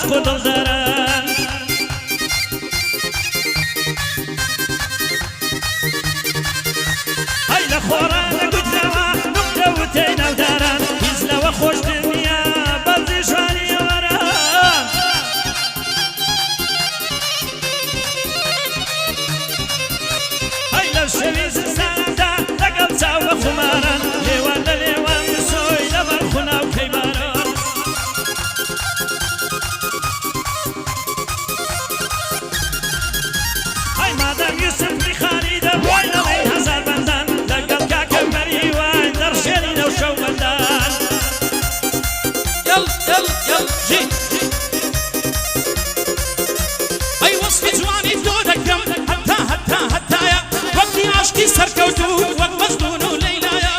عشق و دڵداران هەی لە خۆڕانە گوترەوە نوقتە وتەی ناوداران هیچ لەوە خۆشتر نییە بەرزی شوانی وەران هەی لەو شەوی زستاندا لەگەڵ چاو بە خوماران لێوان لە لێوان بسۆی لەبەر خونا و کەیباران هەی مادام یوسف میخانی دەبوای لەڵێی هەزار بەندان لەگەڵ کاکە مەریوان دەڕشێنی لەو شەو بەندان يل يل يل جي أي وصف جواني دودكم حتى حتى حتى يا وقتي عشقي سركوتو ومجنون ليلايا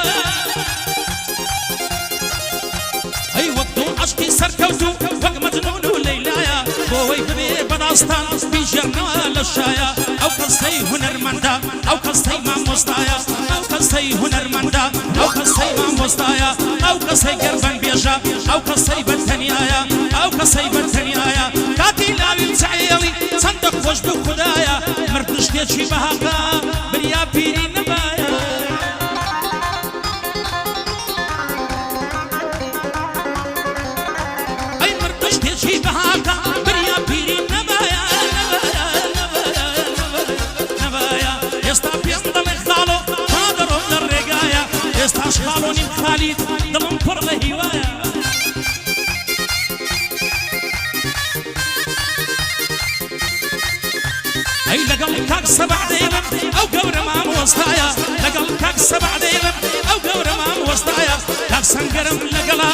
أي وقتو عشقي سركوتو ومجنون ليلايا بوي ببي بداستان في جرنال الشايا أو قصي هنرمندا أو قصي ما مستايا أو قصي هنرمندا أو قصي ما مستايا أو قصي قربان بيجا أو قصي بتنيايا أو قصي بتنيايا كاتي لاوي السعيلي صندوق وجد خدايا مرتش تيجي بهاكا بريا بيري نبايا أي مرتش تيجي بهاكا بريا بيري نبايا نبايا نبايا نبايا يستا بيندل اخدالو قادرو در رقايا يستا اشخالو نم خالد دلم پر لهوايا أي لقل كاك سبع ديما أو قبر ما موسطايا لقل كاك سبع ديما أو قبر ما موسطايا كاك سنقرم لقلا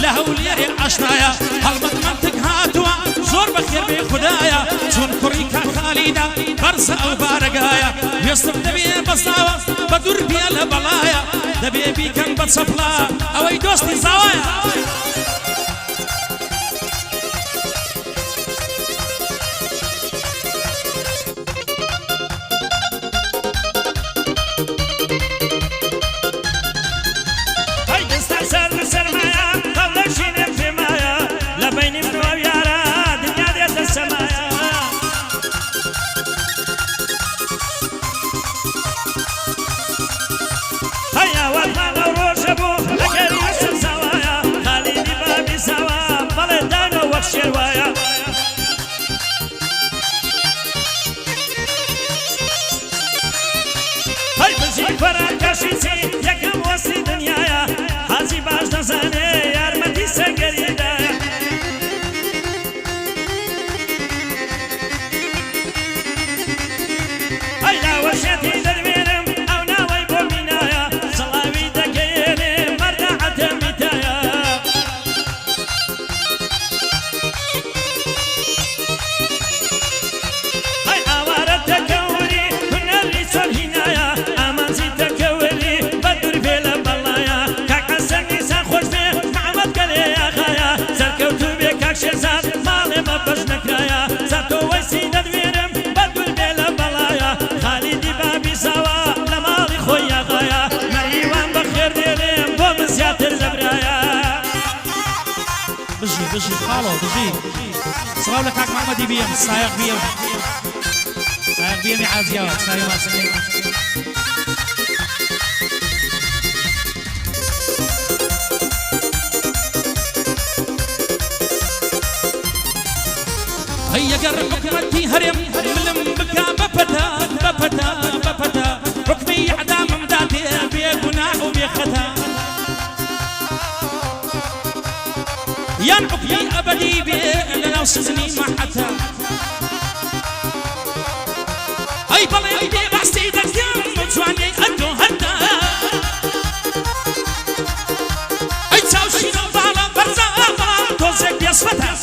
لهو ليري عشنايا هالمت منطق هاتوا زور بخير بي خدايا جون كوريكا خاليدا برز أو بارقايا يصف دبي بصاوة بدور بيا لبلايا دبي بي كان بتصفلا أو أي دوستي زوايا شروايا هاي بزي فراكشتي يا كم وصي دنيايا حازي باش نزاني يارمتي سقريدا هاي لا وشتي دربينم او ناوي بومينايا صلاوي دكيني مردعة ميتايا بجي خالو بجي صغاو لك هاك محمد بيم سايق بيم سايق بيم يا عازيات سايق ما سايق هيا قرب حكمتي هرم ملم بكا بفتا بفتا بفتا حكمي اعدام مداتي بيقناع وبيختا ينعق يا أبدي بأننا وسزني ما حتى أي بلي دي بحسي دكتم مجواني أدو هدا أي تاوشي نوبالا برزا توزيك بيصفتا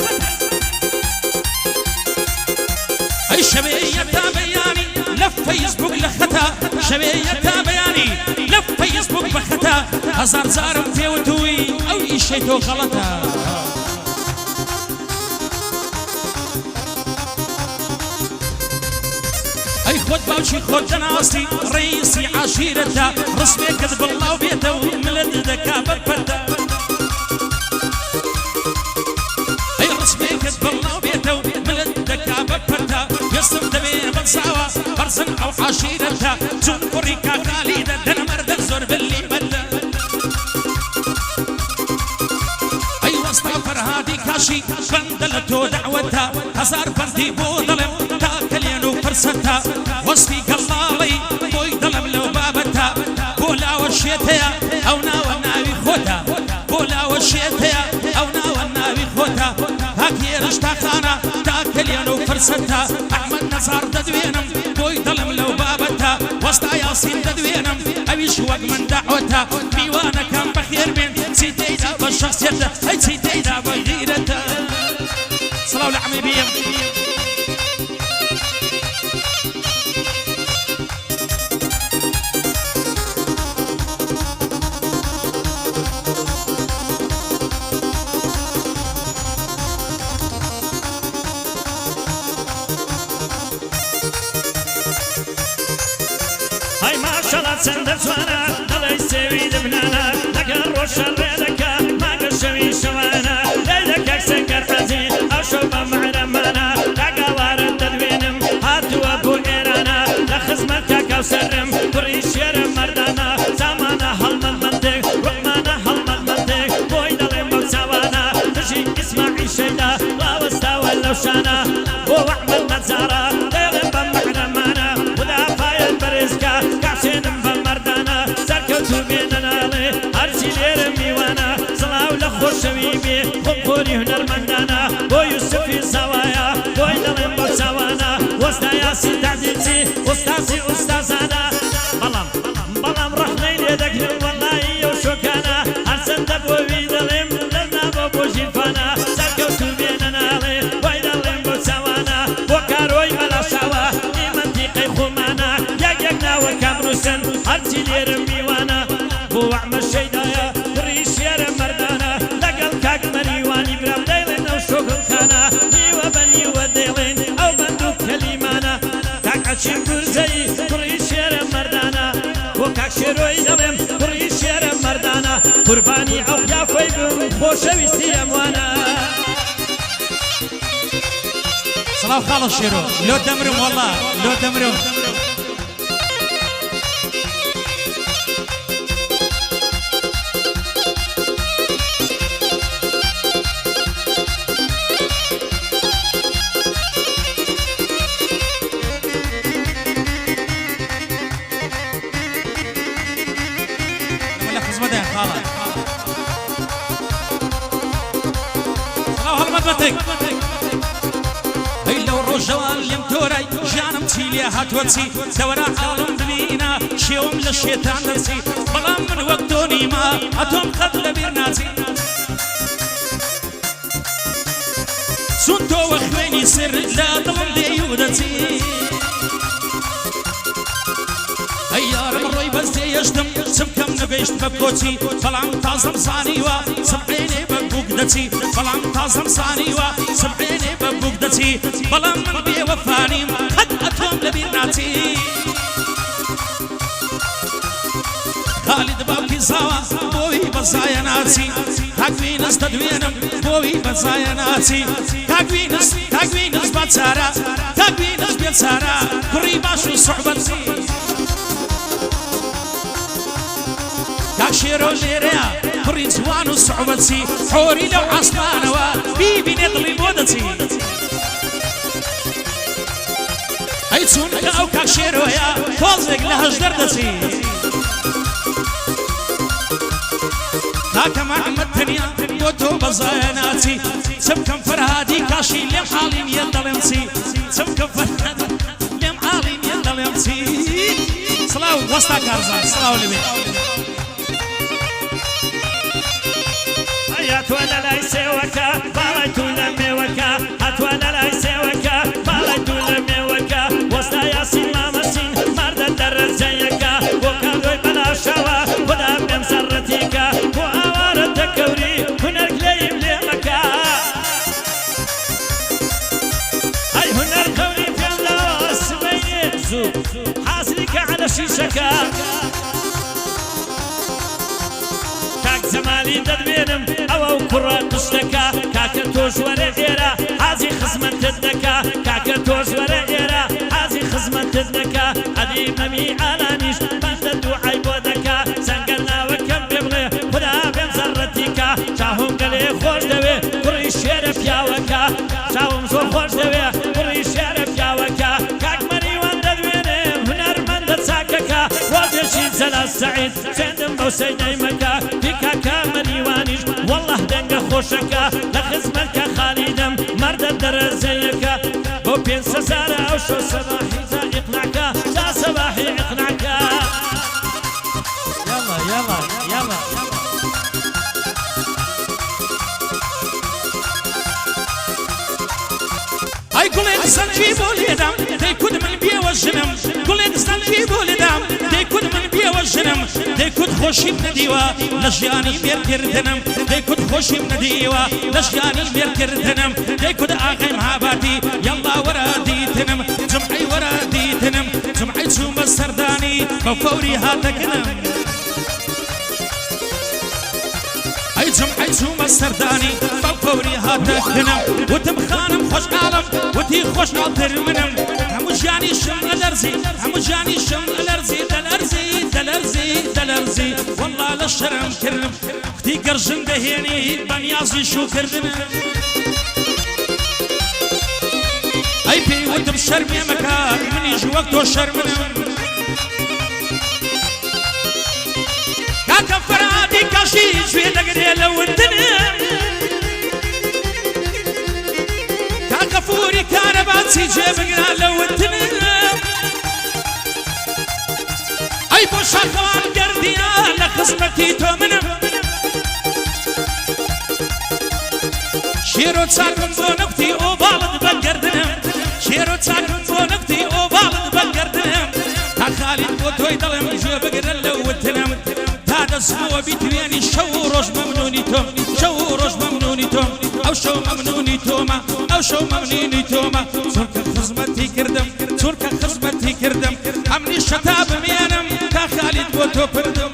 أي شبيه تابياني لف فيسبوك لختا شبيه تابياني لف فيسبوك بختا هزار زارم في وتوي أو إيشيتو غلطا أي خود باوشي خود جناصي رئيسي عشيرته رسمي كذب الله وبيته وملد دكا بفتا أي رسمي كذب الله بەزاوە بەرزن ئەو عاشیرەتە چون کوڕی کاکالیدە دەنە مەردە زۆر بلی مەدە ئەی وەستا فەرهادی کاشی بەندە لە تۆ دەعوەتە هەزار بەندی بۆ دەڵێم تاکەلێن و پرسەتە وەستی گەڵاڵی بۆی دەڵێم لەو بابەتە بۆ لاوە شێتەیە ئەو ناوە ناوی خۆتە بۆ لاوە شێتەیە ئەو ناوە ناوی خۆتە هاکێرش تاخانە تاکەلێن و پرسەتە ئەحمەد نەزار دەدوێنم بۆی دەڵێم لەو بابەتە وەستا یاسین دەدوێنم ئەویش وەک من دەعوەتە میوانەکەم بەخێر بێن چی تێیدا بە شەخسیەتە هەی چی تێیدا بە غیرەتە سڵاو لە عەمی بیم هاي ما شاء الله تسندر سوانا دلي سوي دبنانا لكن روش الريدكا ما قشوي شوانا ليلك اكسن كرفزي اشوف معنا مانا لقوار التدوينم هاتوا ابو ايرانا لخزمتك كوسرم بريش يرم مردانا زمانا هلم المنطق وقمانا هلم المنطق بوي دلي موسوانا تجي اسمعي شيدا لا واستوى اللوشانا بو احمد نزارة ليلم بمعنا مانا وذا فايل برزكا كاسينم بمردانا سركوتو بيننا لي هرشي ليرم ميوانا صلاو لخوشوي بي خمخوري هنرمندانا بو يوسفي زوايا بو يدلم بوسوانا وستا ياسين تعديلتي استاذي استاذانا بلام رحمين يدك والله يوشوكانا هرسن دبو بيدلم لنا بو جيفانا سركوتو بيننا لي بو يدلم بوسوانا بو كاروي ملاشاوا منطقي خمانا يقنا وكامروسن هرتي ليرم ميوانا بو عم الشيدايا ريش يرم مردانا لقل كاك مريواني برام ديلين او شوكل كانا نيوة بني وديلين او بندوك كليمانا كاك عشير قرزي ريش يرم مردانا وكاك شيروي دلم ريش يرم مردانا قرباني او يافوي بخوشوي سياموانا سڵاو خاڵە شێرۆ لۆ دەمرم وەڵا لۆ دەمرم لە خزمەتە خاڵە سڵاو هەڵمەتبەتێک ڕۆژەوان لێم تۆرای ژیانم چی لێ هاتووەچی دەوەرە حاڵم ببینە شێوم لە شێتان دەچی بەڵام من وەک تۆ نیمە ئەتۆم قەت لەبیر ناچی چون تۆوە خوێنی سر لە دڵم دێی و دەچی ئەی یارم ڕۆی بەستێ یەشتم چ بکەم نەگەیشت بە کۆچی بەڵام تازەم زانیوە سبعێنێ بە بووک دەچی بەڵام تازەم زانیوە سبعێنێ بە بووک دەچی بەڵام من بێوەفانیم قەت ئەتۆم لەبیر ناچی خالد باوکی زاوە بۆی بەزایە ناچی کاکوینس دەدوێنم بۆی بەزایە ناچی کاکوینس بەچارە کاکوینس بێچارە کوڕی باش و سوحبەتی کاک شێرۆ لێرەیە کوڕی جوان و سوحبەتی حۆری لەو عاسمانەوە بیبینێ دڵی بۆ دەچی ئەی چونکە ئەو کاک شێرۆیە تۆزێک لە هەژدەر دەچی کاکە محەممەد تەنیا بۆ تۆ بەزایە ناچی چ بکەم فەرهادی کاشی لێم حاڵیم یەن دەڵێم چی چ بکەم فەرهادی لێم حاڵیم یەن دەڵێم چی سڵاو وەستا کارزان سڵاو لەبێ هاتوانە لای سێوەکە باڵای تو لە مێوەکە هاتوانە لای سێوەکە باڵای تو لە مێوەکە وەستا یاسین مامەسین ماردە دەرەجەیەکە بۆ کاندۆی بەلاشاوە خدا پێم سەرەتیکە بۆ ئاوارە دەکەوری هونەر لێیم لێمەکە ئەی هونەر کەوری پێم داوە سبەینێ زوو حاسلیکە عەلە شیشەکە زمانی دەدوێنم ئەوە و کوڕە قشتەکە کاکە تۆش وەرە ئێرە حازی خزمەتت دەکا کاکە تۆش وەرە ئێرە حازی نەمی ئالانیش بەندە دوعای بۆ دەکا زەنگەر ناوەکەم پێ بڵێ خدا بێن زەڕەتیکە چاوم گەلێ خۆش دەوێ کوڕی شێرە پیاوەکە چاوم زۆر خۆش دەوێ کوڕی شێرە پیاوەکە کاکمەریوان دەدوێنێ هونەرمەندە چاکەکە ڕۆژێکی جەلال سەعید سێندم بەو سەینەی مەکە پیکا کامەریوانیش وەڵڵه دەنگە خۆشەکە لە خزمەتکە خالیدەم مەردە دەرەزەیەکە بۆ 500 ئەو شۆ سەباحی تا ئیقناکە تا سەباحی ئیقناکە یاڵا یاڵا یاڵا ئەی گوڵێک سەرجی بۆ لێدام دەیکوت من بێوەژنم گوڵێک سەرجی بۆ لێدام دەیکوت من بێوەژنم دەیکوت خۆشیم نەدیوە لە ژیانی مێرکردنم دەیکوت خۆشیم نەدیوە لە ژیانی مێرکردنم دەیکوت ئاغەیم هاباتی یەڵڵا وەرە دیتنم جمعەی وەرە دیتنم جمعەی چوومە سەردانی بە فەوری هاتەکنم ئەی جمعەی چوومە سەردانی بە فەوری هاتەکنم وتم خانم خۆشحاڵم وتی خۆشحاڵتر منم هەموو ژیانیشم ئەلەرزی هەموو ژیانیشم ئەلەرزی دەلەرزی دەلەرزی دەلەرزی وەڵڵا لە شەرم کردم وتی گەڕژن دەهێنی بەنیازی شوکردنم ئەی پێی وتم شەرمێ مەکە منیش وەک تۆ شەرمنم کاکە فەرهادی کاشی گوێ دەگرێ لە وتنم کاکە فوری کارەباچی جێبگرا لە وتنم ئەی بۆ شاخەوان گەردیە لە خزمەتی تۆ منم شێر و چاکم بۆ نەوتی ئۆباڵت بەگەردنم شێر و چاکم بۆ نەوتی ئۆباڵت بەگەردنم تا خالید بۆ تۆی دەڵێم گوێ بگرە لە وتنم تا دەستمەوە بیتوێنی شەو و ڕۆژ مەمنونی تۆم شەو و ڕۆژ مەمنونی تۆم ئەو شەو مەمنونی تۆمە ئەو شەو مەمنونی تۆمە چونکە خزمەتی کردم چونکە خزمەتی کردم ئەمنی شەتا بمێنم تا خالید بۆ تۆ پردم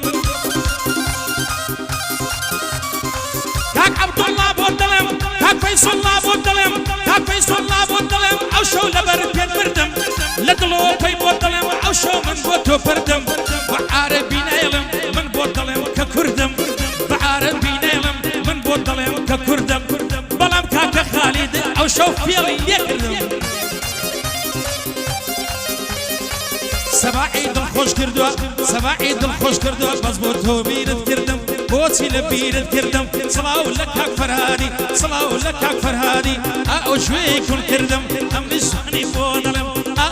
کاک عەبدوڵڵا بۆ دڵێم کاک فەیسەڵڵا بۆ دڵێم کاک فەیسەڵڵا بۆ دڵێم ئەو شەو لەبەر پێت بردم لە دڵۆپەی بۆ دڵێم ئەو شەو من بۆ تۆ پردم بە عارەبی نەیڵم من بۆ دڵێم کە کوردم بە عارەبی نەیڵم من بۆ دڵێم کە کوردم بەڵام کاکە خالید ئەو شەو فێڵی لێ کردم سەباحی دڵخۆش کردووە سەباحی دڵخۆش کردووە بەس بۆ تۆ بیرت کردم بۆچی لە بیرت کردم سڵاو لە کاک فەرهادی سڵاو لە کاک فەرهادی ئەو شوێی کون کردم ئەمنی ژوانی بۆ دڵێم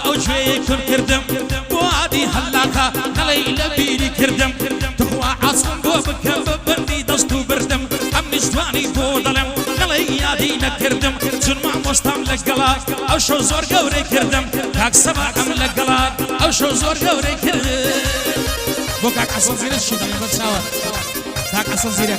ئەو شوێی کون کردم بۆ عادی هەلاقا نەڵێی لە بیری کردم تخوا عەسڵم بۆ بکەم بە بەندی دەست و بردم ئەمنی ژوانی بۆ دڵێم نەڵێی یادی نەکردم چون مامۆستام لەگەڵا ئەو شەو زۆر گەورەی کردم کاک سەباحم لەگەڵا ئەو شەو زۆر گەورەی کردم بۆ کاک حەسەن زیرە شی دەڵێم بە چاوە کاک حەسەن زیرە